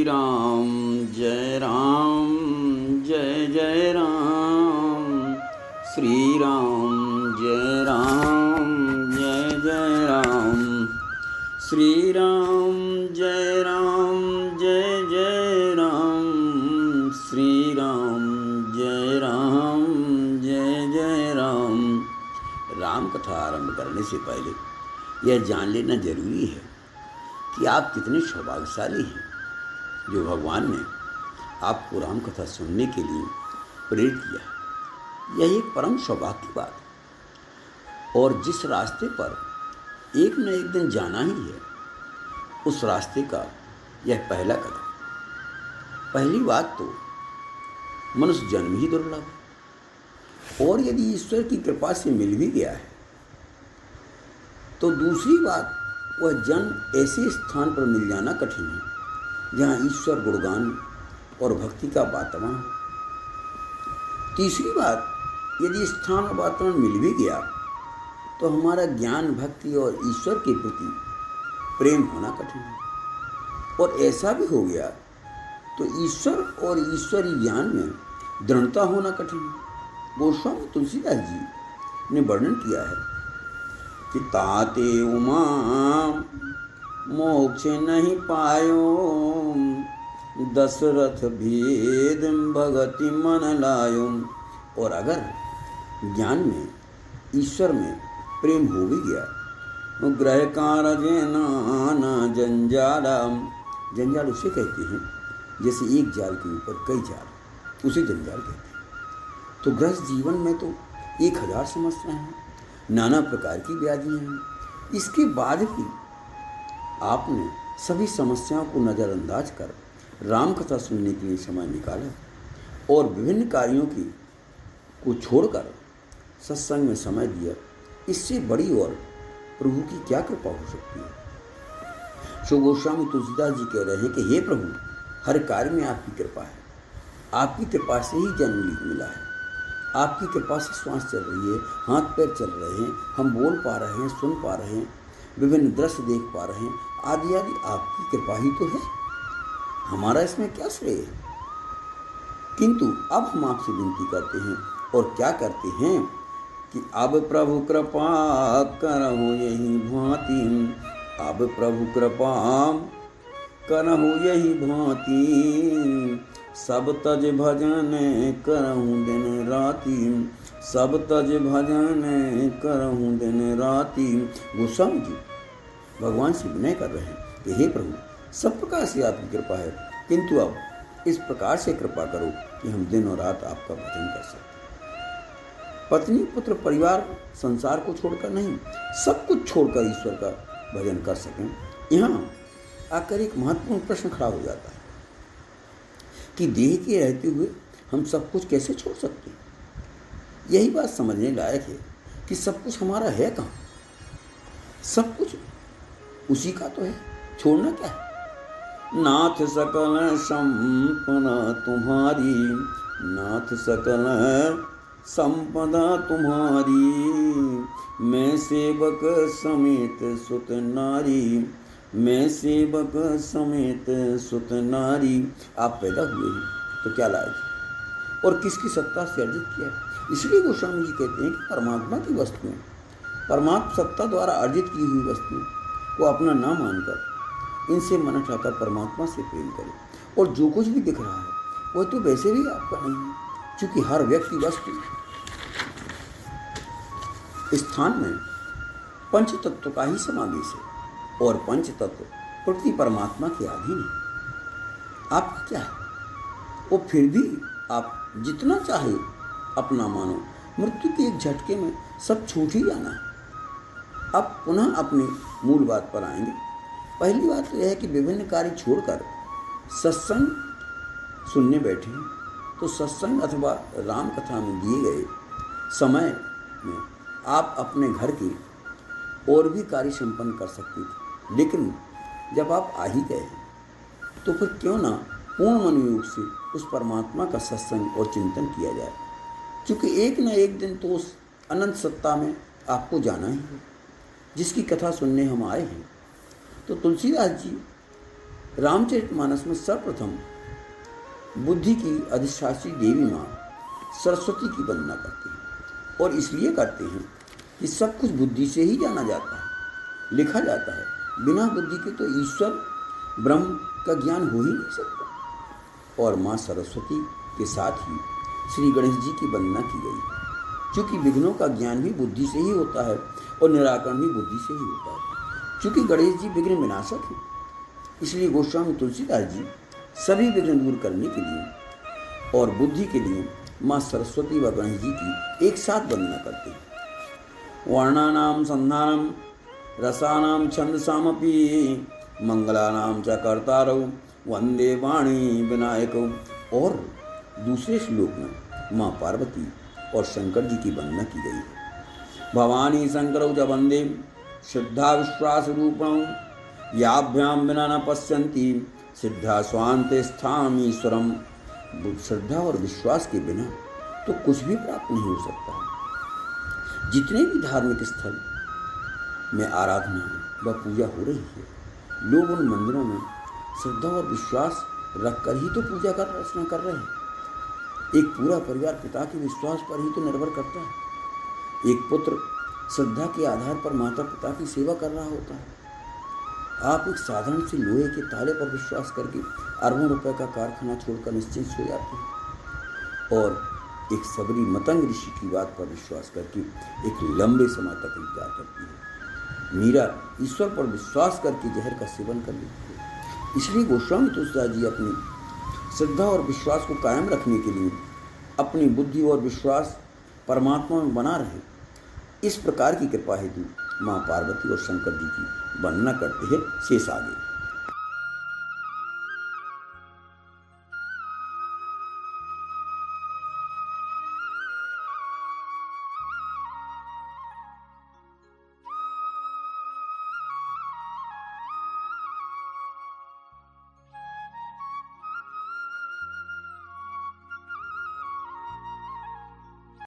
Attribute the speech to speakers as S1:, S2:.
S1: राम जय राम जय जय राम। श्री राम जय राम जय जय राम। श्री राम जय राम जय जय राम। श्री राम जय राम जय जय राम। राम कथा आरंभ करने से पहले यह जान लेना जरूरी है कि आप कितने सौभाग्यशाली हैं जो भगवान ने आपको राम कथा सुनने के लिए प्रेरित किया। यह एक परम सौभाग्य की बात है और जिस रास्ते पर एक न एक दिन जाना ही है, उस रास्ते का यह पहला कदम। पहली बात तो मनुष्य जन्म ही दुर्लभ है और यदि ईश्वर की कृपा से मिल भी गया है तो दूसरी बात, वह जन्म ऐसे स्थान पर मिल जाना कठिन है जहाँ ईश्वर गुणगान और भक्ति का वातावरण हो। तीसरी बात, यदि स्थान और वातावरण मिल भी गया तो हमारा ज्ञान, भक्ति और ईश्वर के प्रति प्रेम होना कठिन है। और ऐसा भी हो गया तो ईश्वर और ईश्वरीय ज्ञान में दृढ़ता होना कठिन है। गोस्वामी तुलसीदास जी ने वर्णन किया है कि ताते उमा मोक्ष नहीं पायो, दशरथ भेद भगति मन लायो। और अगर ज्ञान में, ईश्वर में प्रेम हो भी गया, ग्रह कारज नाना जंजाला। जंजाल उसे कहते हैं जैसे एक जाल के ऊपर कई जाल, उसे जंजाल कहते हैं। तो गृहस्थ जीवन में तो 1000 समस्याएं हैं, नाना प्रकार की व्याधियां हैं। इसके बाद भी आपने सभी समस्याओं को नज़रअंदाज कर राम कथा सुनने के लिए समय निकाला और विभिन्न कार्यों को छोड़कर सत्संग में समय दिया। इससे बड़ी और प्रभु की क्या कृपा हो सकती है। सो गोस्वामी तुलसीदास जी कह रहे हैं कि हे प्रभु, हर कार्य में आपकी कृपा है। आपकी कृपा से ही जन्म मिला है, आपकी कृपा से श्वास चल रही है, हाथ पैर चल रहे हैं, हम बोल पा रहे हैं, सुन पा रहे हैं, विभिन्न दृश्य देख पा रहे हैं, आदि आदि आपकी कृपा ही तो है। हमारा इसमें क्या श्रेय है। किंतु अब हम आपसे विनती करते हैं और क्या करते हैं कि अब प्रभु कृपा करहु यही भांति, अब प्रभु कृपा करहु यही भांति, सब तज भजन करहूँ दिन राति, सब तज भजन करहूँ दिन राति। गोस्वामी जी भगवान से विनय कर रहे हैं कि हे प्रभु, सब प्रकार से आपकी कृपा है, किंतु अब इस प्रकार से कृपा करो कि हम दिन और रात आपका भजन कर सकें। पत्नी, पुत्र, परिवार, संसार को छोड़कर नहीं, सब कुछ छोड़कर ईश्वर का भजन कर सकें। यहाँ आकर एक महत्वपूर्ण प्रश्न खड़ा हो जाता है कि देह के रहते हुए हम सब कुछ कैसे छोड़ सकते हैं। यही बात समझने लायक है कि सब कुछ हमारा है कहाँ। सब कुछ उसी का तो है, छोड़ना क्या है। नाथ सकल संपदा तुम्हारी, नाथ सकल संपदा तुम्हारी, मैं सेवक समेत सुत नारी, मैं सेवक समेत सुत नारी। आप पैदा हुए हैं तो क्या लायक है और किसकी सत्ता से अर्जित किया है। इसलिए गोस्वामी जी कहते हैं कि परमात्मा की वस्तुएं, परमात्मा सत्ता द्वारा अर्जित की हुई वस्तुएं को अपना ना मानकर इनसे मन उठाकर परमात्मा से प्रेम करें। और जो कुछ भी दिख रहा है वह तो वैसे भी आपका नहीं है, क्योंकि हर व्यक्ति वस्तु स्थान में पंच तत्व का ही समावेश है और पंच तत्व प्रति परमात्मा के अधीन है। आपका क्या है वो, फिर भी आप जितना चाहे अपना मानो, मृत्यु के एक झटके में सब छूट ही जाना है। अब पुनः अपनी मूल बात पर आएंगे। पहली बात तो यह है कि विभिन्न कार्य छोड़कर सत्संग सुनने बैठे हैं तो सत्संग अथवा राम कथा में दिए गए समय में आप अपने घर की और भी कार्य संपन्न कर सकते थे, लेकिन जब आप आ ही गए हैं तो फिर क्यों ना पूर्ण मनोयोग से उस परमात्मा का सत्संग और चिंतन किया जाए, क्योंकि एक न एक दिन तो उस अनंत सत्ता में आपको जाना ही है जिसकी कथा सुनने हम आए हैं। तो तुलसीदास जी रामचरितमानस में सर्वप्रथम बुद्धि की अधिष्ठात्री देवी माँ सरस्वती की वंदना करते हैं, और इसलिए करते हैं कि सब कुछ बुद्धि से ही जाना जाता है, लिखा जाता है। बिना बुद्धि के तो ईश्वर ब्रह्म का ज्ञान हो ही नहीं सकता। और माँ सरस्वती के साथ ही श्री गणेश जी की वंदना की गई, क्योंकि विघ्नों का ज्ञान भी बुद्धि से ही होता है और निराकरण भी बुद्धि से ही होता है। क्योंकि गणेश जी विघ्न विनाशक हैं, इसलिए गोस्वामी तुलसीदास जी सभी विघ्न दूर करने के लिए और बुद्धि के लिए माँ सरस्वती व गणेश जी की एक साथ वंदना करते हैं। वर्णानाम संधानम रसानाम छंदसामपि मंगलानाम च कर्तारौ वंदे वाणी विनायक। और दूसरे श्लोक में माँ पार्वती और शंकर जी की वंदना की गई है। भवानी शंकरौ च वंदे श्रद्धा विश्वास रूपण याभ्याम बिना न पश्यन्ति सिद्धा स्वान्ते स्थाम ईश्वरम। श्रद्धा और विश्वास के बिना तो कुछ भी प्राप्त नहीं हो सकता है। जितने भी धार्मिक स्थल में आराधना व पूजा हो रही है, लोग उन मंदिरों में श्रद्धा और विश्वास रखकर ही तो पूजा कर अर्चना कर रहे हैं। एक पूरा परिवार पिता के विश्वास पर ही तो निर्भर करता है। एक पुत्र श्रद्धा के आधार पर माता पिता की सेवा कर रहा होता है। आप एक साधारण से लोहे के ताले पर विश्वास करके अरबों रुपए का कारखाना छोड़कर निश्चिंत सो जाते हैं, और एक सबरी मतंग ऋषि की बात पर विश्वास करके एक लंबे समय तक इंतजार करती है। मीरा ईश्वर पर विश्वास करके जहर का सेवन कर लेती है। इसलिए गोस्वामी तुलसीदास जी अपनी श्रद्धा और विश्वास को कायम रखने के लिए अपनी बुद्धि और विश्वास परमात्मा में बना रहे, इस प्रकार की कृपा हेतु माँ पार्वती और शंकर जी की वंदना करते हैं। शेष आगे।